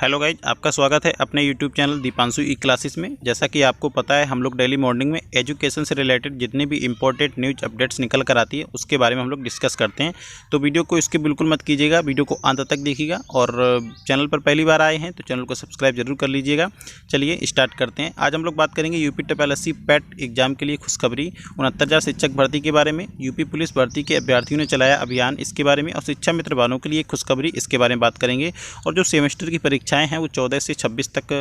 Hello guys, आपका स्वागत है अपने यूट्यूब चैनल दीपांशु ई क्लासेस में। जैसा कि आपको पता है, हम लोग डेली मॉर्निंग में एजुकेशन से रिलेटेड जितने भी इंपॉर्टेंट न्यूज अपडेट्स निकल कर आती है उसके बारे में हम लोग डिस्कस करते हैं। तो वीडियो को इसके बिल्कुल मत कीजिएगा, वीडियो को अंत तक देखिएगा और चैनल पर पहली बार आए हैं तो चैनल को सब्सक्राइब जरूर कर लीजिएगा। चलिए स्टार्ट करते हैं। आज हम लोग बात करेंगे यूपी TPSSC पैट एग्जाम के लिए खुशखबरी 69,000 शिक्षक भर्ती के बारे में। यूपी पुलिस भर्ती के अभ्यर्थियों ने चलाया अभियान, इसके बारे में, और शिक्षा मित्र वालों के लिए खुशखबरी, इसके बारे में बात करेंगे। और जो सेमेस्टर की परीक्षाएं हैं वो 14 से 26 तक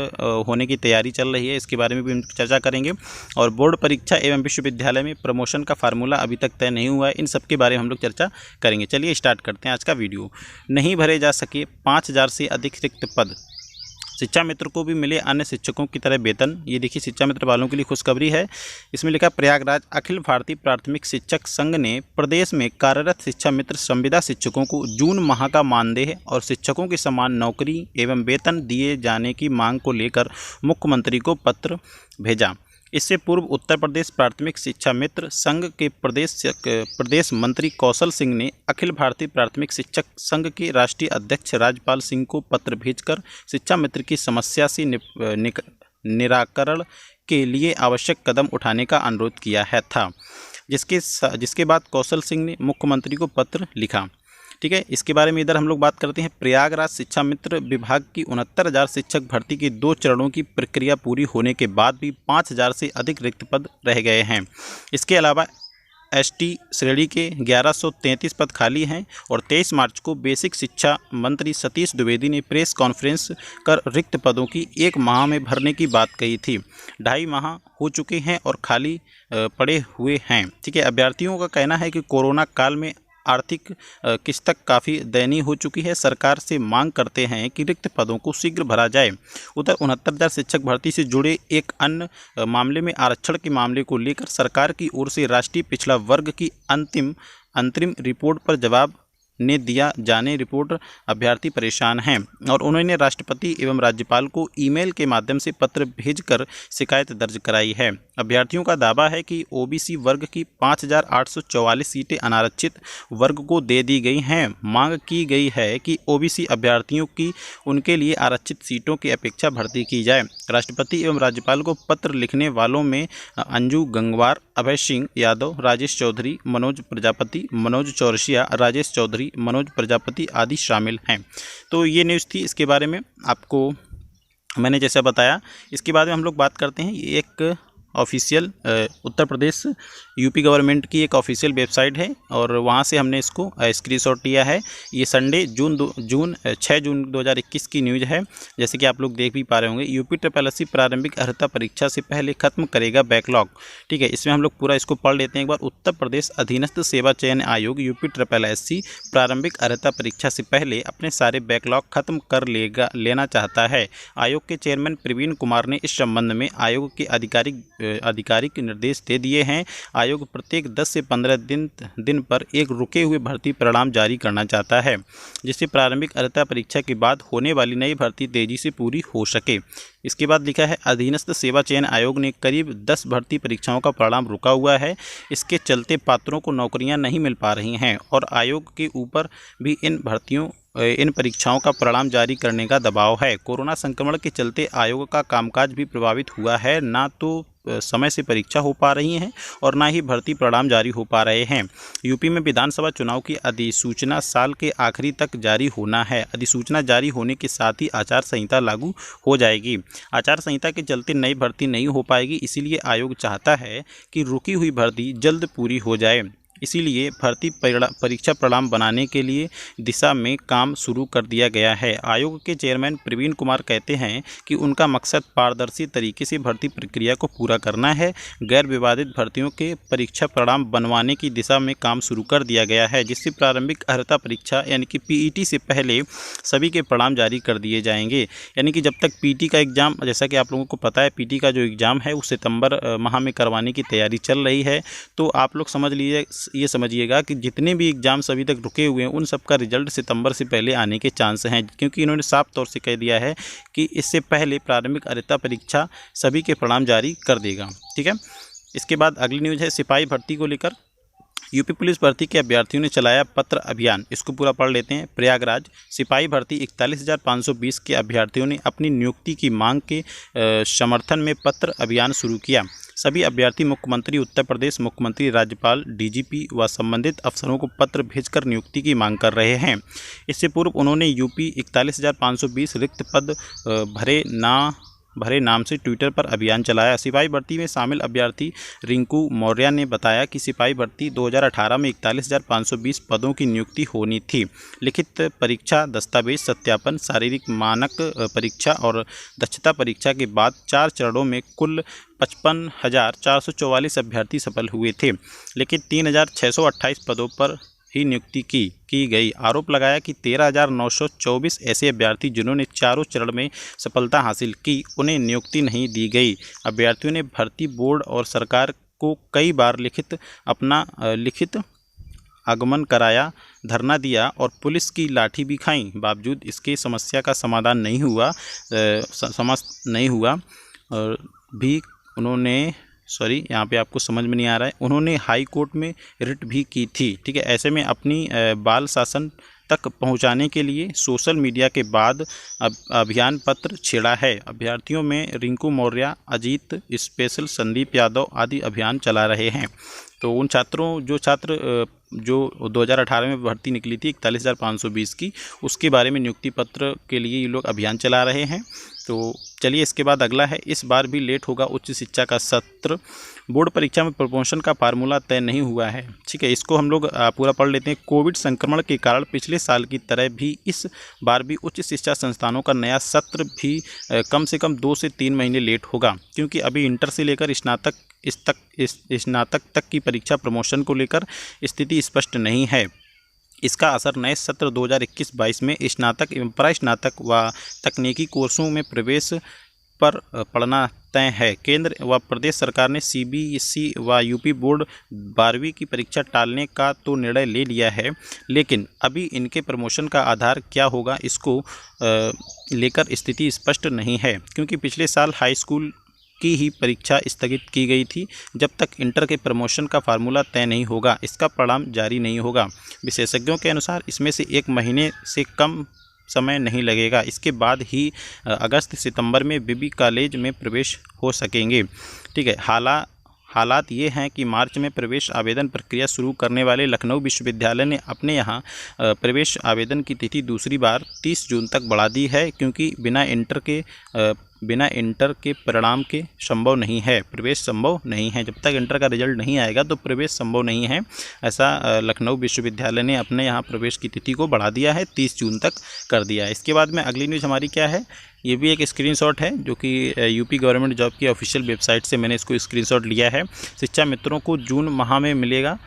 होने की तैयारी चल रही है, इसके बारे में भी हम चर्चा करेंगे। और बोर्ड परीक्षा एवं विश्वविद्यालय में प्रमोशन का फार्मूला अभी तक तय नहीं हुआ है, इन सब के बारे में हम लोग चर्चा करेंगे। चलिए स्टार्ट करते हैं आज का वीडियो। नहीं भरे जा सके 5,000 से अधिक रिक्त पद, शिक्षा मित्र को भी मिले अन्य शिक्षकों की तरह वेतन। ये देखिए शिक्षा मित्र वालों के लिए खुशखबरी है। इसमें लिखा, प्रयागराज अखिल भारतीय प्राथमिक शिक्षक संघ ने प्रदेश में कार्यरत शिक्षा मित्र संविदा शिक्षकों को जून माह का मानदेय और शिक्षकों की समान नौकरी एवं वेतन दिए जाने की मांग को लेकर मुख्यमंत्री को पत्र भेजा। इससे पूर्व उत्तर प्रदेश प्राथमिक शिक्षा मित्र संघ के प्रदेश मंत्री कौशल सिंह ने अखिल भारतीय प्राथमिक शिक्षक संघ के राष्ट्रीय अध्यक्ष राजपाल सिंह को पत्र भेजकर शिक्षा मित्र की समस्या से निराकरण के लिए आवश्यक कदम उठाने का अनुरोध किया है था, जिसके बाद कौशल सिंह ने मुख्यमंत्री को पत्र लिखा। ठीक है, इसके बारे में इधर हम लोग बात करते हैं। प्रयागराज शिक्षा मित्र विभाग की 69,000 शिक्षक भर्ती की 2 चरणों की प्रक्रिया पूरी होने के बाद भी 5,000 से अधिक रिक्त पद रह गए हैं। इसके अलावा ST श्रेणी के 1133 पद खाली हैं और 23 मार्च को बेसिक शिक्षा मंत्री सतीश द्विवेदी ने प्रेस कॉन्फ्रेंस कर रिक्त पदों की 1 माह में भरने की बात कही थी। 2.5 माह हो चुके हैं और खाली पड़े हुए हैं। ठीक है, अभ्यर्थियों का कहना है कि कोरोना काल में आर्थिक किस्त काफ़ी दयनीय हो चुकी है। सरकार से मांग करते हैं कि रिक्त पदों को शीघ्र भरा जाए। उधर 69,000 शिक्षक भर्ती से जुड़े एक अन्य मामले में आरक्षण के मामले को लेकर सरकार की ओर से राष्ट्रीय पिछड़ा वर्ग की अंतरिम रिपोर्ट पर जवाब ने दिया जाने रिपोर्ट अभ्यर्थी परेशान हैं और उन्होंने राष्ट्रपति एवं राज्यपाल को ईमेल के माध्यम से पत्र भेजकर शिकायत दर्ज कराई है। अभ्यर्थियों का दावा है कि OBC वर्ग की 5,844 सीटें अनारक्षित वर्ग को दे दी गई हैं। मांग की गई है कि OBC अभ्यर्थियों की उनके लिए आरक्षित सीटों की अपेक्षा भर्ती की जाए। राष्ट्रपति एवं राज्यपाल को पत्र लिखने वालों में अंजू गंगवार, अभय सिंह यादव, राजेश चौधरी, मनोज प्रजापति, मनोज चौरसिया, राजेश चौधरी, मनोज प्रजापति आदि शामिल हैं। तो ये न्यूज़ थी, इसके बारे में आपको मैंने जैसा बताया। इसके बाद में हम लोग बात करते हैं, ये एक official Uttar Pradesh UP government की एक ऑफिशियल वेबसाइट है और वहाँ से हमने इसको स्क्रीनशॉट लिया है। ये संडे 6 जून 2021 की न्यूज़ है, जैसे कि आप लोग देख भी पा रहे होंगे। यूपी TPSSC प्रारंभिक अर्हता परीक्षा से पहले खत्म करेगा बैकलॉग। ठीक है, इसमें हम लोग पूरा इसको पढ़ लेते हैं एक बार। उत्तर प्रदेश अधीनस्थ सेवा चयन आयोग यूपी TPSSC प्रारंभिक अर्हता परीक्षा से पहले अपने सारे बैकलॉग खत्म कर लेना चाहता है। आयोग के चेयरमैन प्रवीण कुमार ने इस संबंध में आयोग के आधिकारिक निर्देश दे दिए हैं। आयोग प्रत्येक 10 से 15 दिन पर एक रुके हुए भर्ती परिणाम जारी करना चाहता है, जिससे प्रारंभिक अर्हता परीक्षा के बाद होने वाली नई भर्ती तेजी से पूरी हो सके। इसके बाद लिखा है, अधीनस्थ सेवा चयन आयोग ने करीब 10 भर्ती परीक्षाओं का परिणाम रुका हुआ है। इसके चलते पात्रों को नौकरियां नहीं मिल पा रही हैं और आयोग के ऊपर भी इन परीक्षाओं का परिणाम जारी करने का दबाव है। कोरोना संक्रमण के चलते आयोग का कामकाज भी प्रभावित हुआ है। ना तो समय से परीक्षा हो पा रही हैं और ना ही भर्ती परिणाम जारी हो पा रहे हैं। यूपी में विधानसभा चुनाव की अधिसूचना साल के आखिरी तक जारी होना है। अधिसूचना जारी होने के साथ ही आचार संहिता लागू हो जाएगी। आचार संहिता के चलते नई भर्ती नहीं हो पाएगी, इसीलिए आयोग चाहता है कि रुकी हुई भर्ती जल्द पूरी हो जाए। इसीलिए भर्ती परीक्षा परिणाम बनाने के लिए दिशा में काम शुरू कर दिया गया है। आयोग के चेयरमैन प्रवीण कुमार कहते हैं कि उनका मकसद पारदर्शी तरीके से भर्ती प्रक्रिया को पूरा करना है। गैर विवादित भर्तियों के परीक्षा परिणाम बनवाने की दिशा में काम शुरू कर दिया गया है, जिससे प्रारंभिक अर्हता परीक्षा यानी कि PET से पहले सभी के परिणाम जारी कर दिए जाएंगे। यानी कि जब तक PT का एग्ज़ाम, जैसा कि आप लोगों को पता है, PT का जो एग्ज़ाम है वो सितंबर माह में करवाने की तैयारी चल रही है। तो आप लोग समझ लीजिए, ये समझिएगा कि जितने भी एग्जाम्स अभी तक रुके हुए हैं उन सब का रिजल्ट सितंबर से पहले आने के चांस हैं, क्योंकि इन्होंने साफ तौर से कह दिया है कि इससे पहले प्रारंभिक अर्हता परीक्षा सभी के परिणाम जारी कर देगा। ठीक है, इसके बाद अगली न्यूज़ है सिपाही भर्ती को लेकर। यूपी पुलिस भर्ती के अभ्यर्थियों ने चलाया पत्र अभियान। इसको पूरा पढ़ लेते हैं। प्रयागराज सिपाही भर्ती 41,520 के अभ्यर्थियों ने अपनी नियुक्ति की मांग के समर्थन में पत्र अभियान शुरू किया। सभी अभ्यर्थी मुख्यमंत्री उत्तर प्रदेश, मुख्यमंत्री, राज्यपाल, डीजीपी व संबंधित अफसरों को पत्र भेजकर नियुक्ति की मांग कर रहे हैं। इससे पूर्व उन्होंने यूपी 41,520 रिक्त पद भरे नाम से ट्विटर पर अभियान चलाया। सिपाही भर्ती में शामिल अभ्यर्थी रिंकू मौर्य ने बताया कि सिपाही भर्ती 2018 में 41,520 पदों की नियुक्ति होनी थी। लिखित परीक्षा, दस्तावेज सत्यापन, शारीरिक मानक परीक्षा और दक्षता परीक्षा के बाद 4 चरणों में कुल 55,444 अभ्यर्थी सफल हुए थे, लेकिन 3,628 पदों पर ही नियुक्ति की गई। आरोप लगाया कि 13,924 ऐसे अभ्यर्थी जिन्होंने चारों चरण में सफलता हासिल की, उन्हें नियुक्ति नहीं दी गई। अभ्यर्थियों ने भर्ती बोर्ड और सरकार को कई बार लिखित आगमन कराया, धरना दिया और पुलिस की लाठी भी खाई। बावजूद इसके समस्या का समाधान नहीं हुआ और भी उन्होंने यहाँ पे आपको समझ में नहीं आ रहा है, उन्होंने हाई कोर्ट में रिट भी की थी। ठीक है, ऐसे में अपनी बाल शासन तक पहुंचाने के लिए सोशल मीडिया के बाद अभियान पत्र छेड़ा है। अभ्यर्थियों में रिंकू मौर्य, अजीत स्पेशल, संदीप यादव आदि अभियान चला रहे हैं। तो उन छात्र जो 2018 में भर्ती निकली थी 41,520 की, उसके बारे में नियुक्ति पत्र के लिए ये लोग अभियान चला रहे हैं। तो चलिए इसके बाद अगला है, इस बार भी लेट होगा उच्च शिक्षा का सत्र। बोर्ड परीक्षा में प्रमोशन का फार्मूला तय नहीं हुआ है। ठीक है, इसको हम लोग पूरा पढ़ लेते हैं। कोविड संक्रमण के कारण पिछले साल की तरह भी इस बार भी उच्च शिक्षा संस्थानों का नया सत्र भी कम से कम 2 से 3 महीने लेट होगा, क्योंकि अभी इंटर से लेकर स्नातक तक की परीक्षा प्रमोशन को लेकर स्थिति स्पष्ट नहीं है। इसका असर नए सत्र 2021-22 में स्नातक एवं प्रास्नातक व तकनीकी कोर्सों में प्रवेश पर पड़ना तय है। केंद्र व प्रदेश सरकार ने सीबीएसई व यूपी बोर्ड 12वीं की परीक्षा टालने का तो निर्णय ले लिया है, लेकिन अभी इनके प्रमोशन का आधार क्या होगा, इसको लेकर स्थिति स्पष्ट नहीं है, क्योंकि पिछले साल हाई स्कूल की ही परीक्षा स्थगित की गई थी। जब तक इंटर के प्रमोशन का फार्मूला तय नहीं होगा, इसका परिणाम जारी नहीं होगा। विशेषज्ञों के अनुसार इसमें से 1 महीने से कम समय नहीं लगेगा। इसके बाद ही अगस्त सितंबर में बीबी कॉलेज में प्रवेश हो सकेंगे। ठीक है, हालात ये हैं कि मार्च में प्रवेश आवेदन प्रक्रिया शुरू करने वाले लखनऊ विश्वविद्यालय ने अपने यहाँ प्रवेश आवेदन की तिथि दूसरी बार 30 जून तक बढ़ा दी है, क्योंकि बिना इंटर के परिणाम के प्रवेश संभव नहीं है। जब तक इंटर का रिजल्ट नहीं आएगा तो प्रवेश संभव नहीं है। ऐसा लखनऊ विश्वविद्यालय ने अपने यहाँ प्रवेश की तिथि को बढ़ा दिया है, 30 जून तक कर दिया है। इसके बाद में अगली न्यूज़ हमारी क्या है, ये भी एक स्क्रीनशॉट है जो कि यूपी गवर्नमेंट जॉब की ऑफिशियल वेबसाइट से मैंने इसको स्क्रीनशॉट लिया है। शिक्षा मित्रों को जून माह में मिलेगा,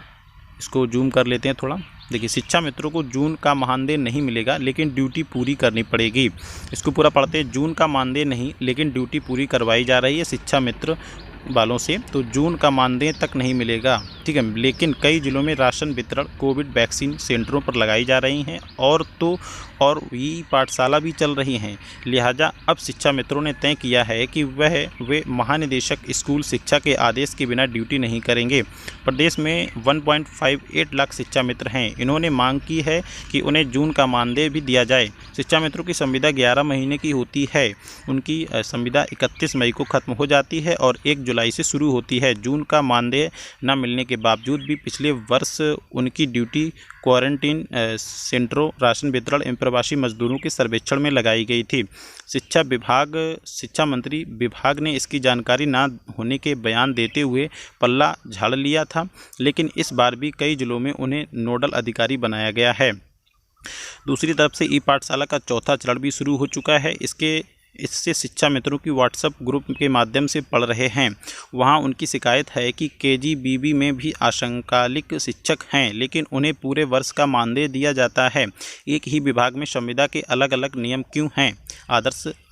इसको जूम कर लेते हैं थोड़ा। देखिए, शिक्षा मित्रों को जून का मानदेय नहीं मिलेगा, लेकिन ड्यूटी पूरी करनी पड़ेगी। इसको पूरा पढ़ते हैं। जून का मानदेय नहीं, लेकिन ड्यूटी पूरी करवाई जा रही है शिक्षा मित्र वालों से, तो जून का मानदेय तक नहीं मिलेगा। ठीक है, लेकिन कई जिलों में राशन वितरण कोविड वैक्सीन सेंटरों पर लगाई जा रही हैं और ई पाठशाला भी चल रही हैं। लिहाजा अब शिक्षा मित्रों ने तय किया है कि वे महानिदेशक स्कूल शिक्षा के आदेश के बिना ड्यूटी नहीं करेंगे। प्रदेश में 1.58 लाख शिक्षा मित्र हैं। इन्होंने मांग की है कि उन्हें जून का मानदेय भी दिया जाए। शिक्षा मित्रों की संविदा 11 महीने की होती है। उनकी संविदा 31 मई को खत्म हो जाती है और 1 जुलाई से शुरू होती है। जून का मानदेय न मिलने के बावजूद भी पिछले वर्ष उनकी ड्यूटी क्वारंटीन सेंटरों, राशन वितरण एवं प्रवासी मजदूरों के सर्वेक्षण में लगाई गई थी। शिक्षा मंत्री विभाग ने इसकी जानकारी न होने के बयान देते हुए पल्ला झाड़ लिया था, लेकिन इस बार भी कई जिलों में उन्हें नोडल अधिकारी बनाया गया है। दूसरी तरफ से ई पाठशाला का चौथा चरण भी शुरू हो चुका है। इससे शिक्षा मित्रों की व्हाट्सएप ग्रुप के माध्यम से पढ़ रहे हैं। वहां उनकी शिकायत है कि केजीबीवी में भी आशंकालिक शिक्षक हैं, लेकिन उन्हें पूरे वर्ष का मानदेय दिया जाता है। एक ही विभाग में संविदा के अलग अलग नियम क्यों हैं?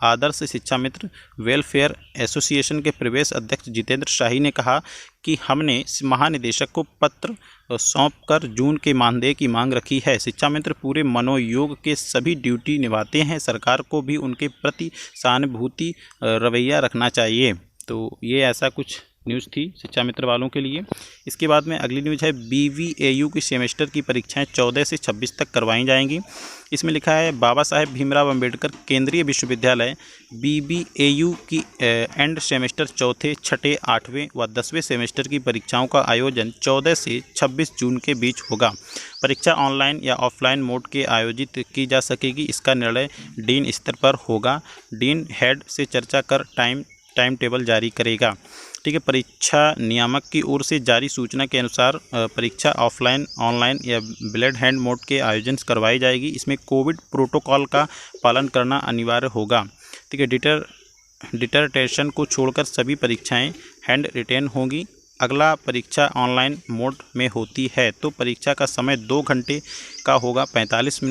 आदर्श शिक्षा मित्र वेलफेयर एसोसिएशन के प्रदेश अध्यक्ष जितेंद्र शाही ने कहा कि हमने महानिदेशक को पत्र सौंपकर जून के मानदेय की मांग रखी है। शिक्षा मित्र पूरे मनोयोग के सभी ड्यूटी निभाते हैं। सरकार को भी उनके प्रति सहानुभूति रवैया रखना चाहिए। तो ये ऐसा कुछ न्यूज़ थी शिक्षा मित्र वालों के लिए। इसके बाद में अगली न्यूज़ है BVAU की सेमेस्टर की परीक्षाएं 14 से 26 तक करवाई जाएंगी। इसमें लिखा है बाबा साहेब भीमराव अंबेडकर केंद्रीय विश्वविद्यालय BVAU की एंड सेमेस्टर चौथे, छठे, 8वें व 10वें सेमेस्टर की परीक्षाओं का आयोजन 14 से 26 जून के बीच होगा। परीक्षा ऑनलाइन या ऑफलाइन मोड के आयोजित की जा सकेगी। इसका निर्णय डीन स्तर पर होगा। डीन हेड से चर्चा कर टाइम टेबल जारी करेगा। ठीक है, परीक्षा नियामक की ओर से जारी सूचना के अनुसार परीक्षा ऑफलाइन, ऑनलाइन या ब्लेड हैंड मोड के आयोजन करवाई जाएगी। इसमें कोविड प्रोटोकॉल का पालन करना अनिवार्य होगा। ठीक है, डिसर्टेशन को छोड़कर सभी परीक्षाएं हैंड रिटेन होंगी। अगला परीक्षा ऑनलाइन मोड में होती है तो परीक्षा का समय 2 घंटे का होगा। 45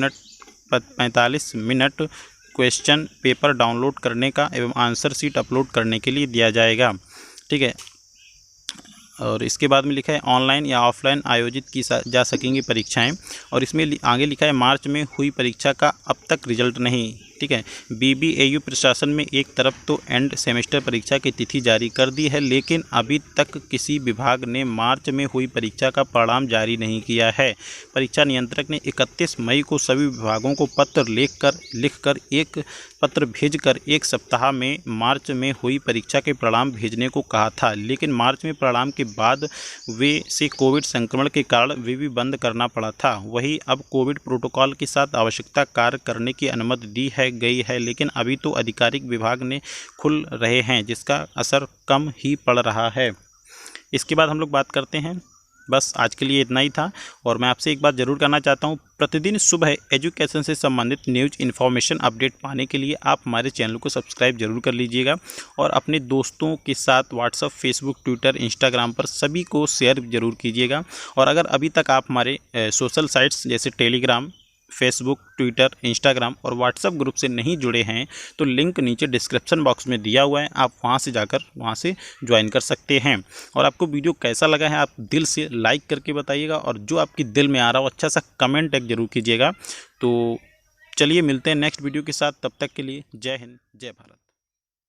मिनट क्वेश्चन पेपर डाउनलोड करने का एवं आंसर शीट अपलोड करने के लिए दिया जाएगा। ठीक है, और इसके बाद में लिखा है ऑनलाइन या ऑफलाइन आयोजित की जा सकेंगी परीक्षाएं। और इसमें आगे लिखा है मार्च में हुई परीक्षा का अब तक रिजल्ट नहीं। ठीक है, BVAU प्रशासन में एक तरफ तो एंड सेमेस्टर परीक्षा की तिथि जारी कर दी है, लेकिन अभी तक किसी विभाग ने मार्च में हुई परीक्षा का परिणाम जारी नहीं किया है। परीक्षा नियंत्रक ने 31 मई को सभी विभागों को पत्र लिखकर एक पत्र भेजकर 1 सप्ताह में मार्च में हुई परीक्षा के परिणाम भेजने को कहा था, लेकिन मार्च में परिणाम के बाद से कोविड संक्रमण के कारण वे भी बंद करना पड़ा था। वहीं अब कोविड प्रोटोकॉल के साथ आवश्यकता कार्य करने की अनुमति दी गई है, लेकिन अभी तो आधिकारिक विभाग ने खुल रहे हैं, जिसका असर कम ही पड़ रहा है। इसके बाद हम लोग बात करते हैं, बस आज के लिए इतना ही था। और मैं आपसे एक बात ज़रूर करना चाहता हूँ, प्रतिदिन सुबह एजुकेशन से संबंधित न्यूज़ इन्फॉर्मेशन अपडेट पाने के लिए आप हमारे चैनल को सब्सक्राइब जरूर कर लीजिएगा और अपने दोस्तों के साथ व्हाट्सएप, फेसबुक, ट्विटर, इंस्टाग्राम पर सभी को शेयर जरूर कीजिएगा। और अगर अभी तक आप हमारे सोशल साइट्स जैसे टेलीग्राम, फेसबुक, ट्विटर, इंस्टाग्राम और व्हाट्सएप ग्रुप से नहीं जुड़े हैं तो लिंक नीचे डिस्क्रिप्शन बॉक्स में दिया हुआ है, आप वहां से जाकर वहां से ज्वाइन कर सकते हैं। और आपको वीडियो कैसा लगा है आप दिल से लाइक करके बताइएगा और जो आपकी दिल में आ रहा हो अच्छा सा कमेंट एक जरूर कीजिएगा। तो चलिए मिलते हैं नेक्स्ट वीडियो के साथ, तब तक के लिए जय हिंद, जय भारत।